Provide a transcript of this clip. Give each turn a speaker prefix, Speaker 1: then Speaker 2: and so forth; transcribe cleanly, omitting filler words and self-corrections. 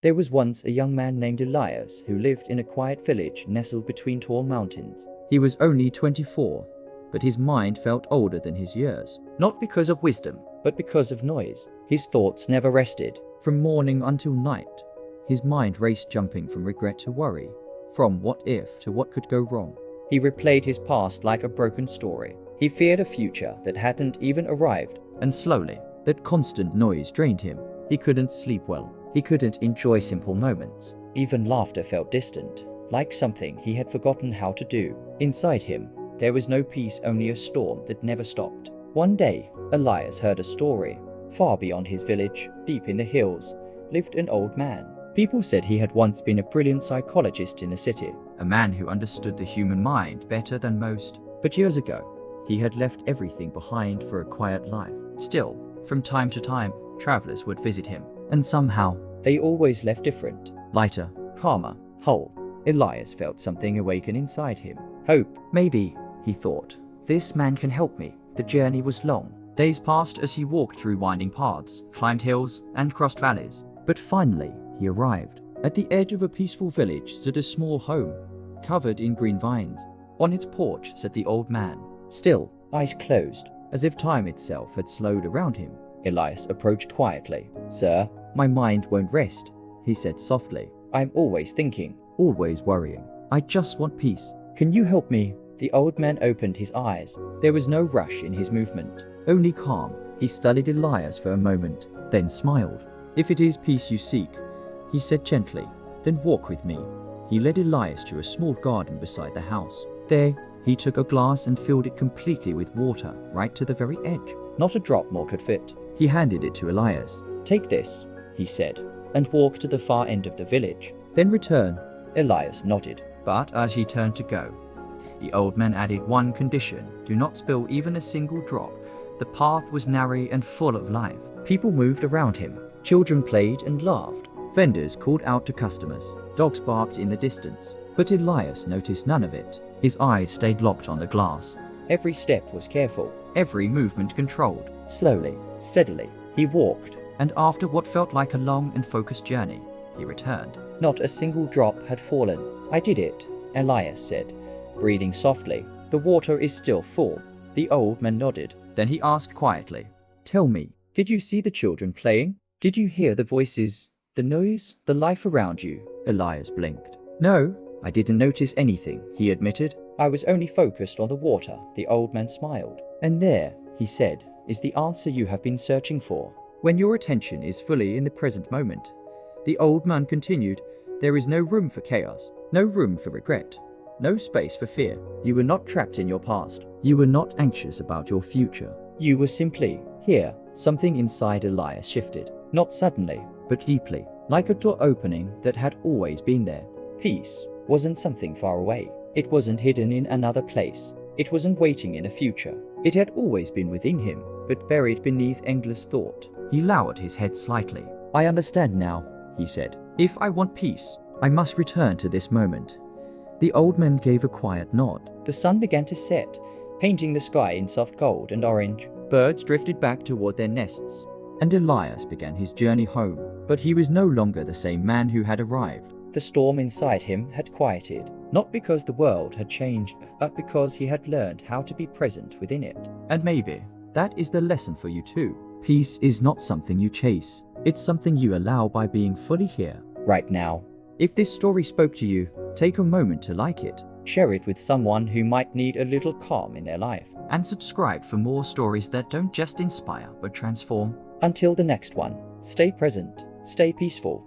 Speaker 1: There was once a young man named Elias who lived in a quiet village nestled between tall mountains. He was only 24, but his mind felt older than his years. Not because of wisdom, but because of noise. His thoughts never rested. From morning until night, his mind raced, jumping from regret to worry, from what if to what could go wrong. He replayed his past like a broken story. He feared a future that hadn't even arrived. And slowly, that constant noise drained him. He couldn't sleep well. He couldn't enjoy simple moments. Even laughter felt distant, like something he had forgotten how to do. Inside him, there was no peace, only a storm that never stopped. One day, Elias heard a story. Far beyond his village, deep in the hills, lived an old man. People said he had once been a brilliant psychologist in the city, a man who understood the human mind better than most. But years ago, he had left everything behind for a quiet life. Still, from time to time, travelers would visit him, and somehow, they always left different. Lighter, calmer, whole. Elias felt something awaken inside him. Hope. Maybe, he thought, this man can help me. The journey was long. Days passed as he walked through winding paths, climbed hills, and crossed valleys. But finally, he arrived. At the edge of a peaceful village stood a small home, covered in green vines. On its porch sat the old man, still, eyes closed, as if time itself had slowed around him. Elias approached quietly. "Sir, my mind won't rest," he said softly. "I'm always thinking, always worrying. I just want peace. Can you help me?" The old man opened his eyes. There was no rush in his movement, only calm. He studied Elias for a moment, then smiled. "If it is peace you seek," he said gently, "then walk with me." He led Elias to a small garden beside the house. There, he took a glass and filled it completely with water, right to the very edge. Not a drop more could fit. He handed it to Elias. "Take this," he said, "and walk to the far end of the village. Then return." Elias nodded, but as he turned to go, the old man added one condition: do not spill even a single drop. The path was narrow and full of life. People moved around him. Children played and laughed. Vendors called out to customers. Dogs barked in the distance. But Elias noticed none of it. His eyes stayed locked on the glass. Every step was careful, every movement controlled. Slowly, steadily, he walked, and after what felt like a long and focused journey, he returned. Not a single drop had fallen. "I did it," Elias said, breathing softly. "The water is still full." The old man nodded. Then he asked quietly, "Tell me, did you see the children playing? Did you hear the voices, the noise, the life around you?" Elias blinked. "No, I didn't notice anything," he admitted. "I was only focused on the water." The old man smiled. "And there," he said, "is the answer you have been searching for. When your attention is fully in the present moment." The old man continued, "There is no room for chaos, no room for regret, no space for fear. You were not trapped in your past. You were not anxious about your future. You were simply here." Something inside Elias shifted, not suddenly, but deeply, like a door opening that had always been there. Peace wasn't something far away. It wasn't hidden in another place. It wasn't waiting in the future. It had always been within him, but buried beneath endless thought. He lowered his head slightly. "I understand now," he said. "If I want peace, I must return to this moment." The old man gave a quiet nod. The sun began to set, painting the sky in soft gold and orange. Birds drifted back toward their nests, and Elias began his journey home. But he was no longer the same man who had arrived. The storm inside him had quieted, not because the world had changed, but because he had learned how to be present within it. And maybe that is the lesson for you too. Peace is not something you chase. It's something you allow by being fully here, right now. If this story spoke to you, take a moment to like it. Share it with someone who might need a little calm in their life. And subscribe for more stories that don't just inspire but transform. Until the next one, stay present, stay peaceful,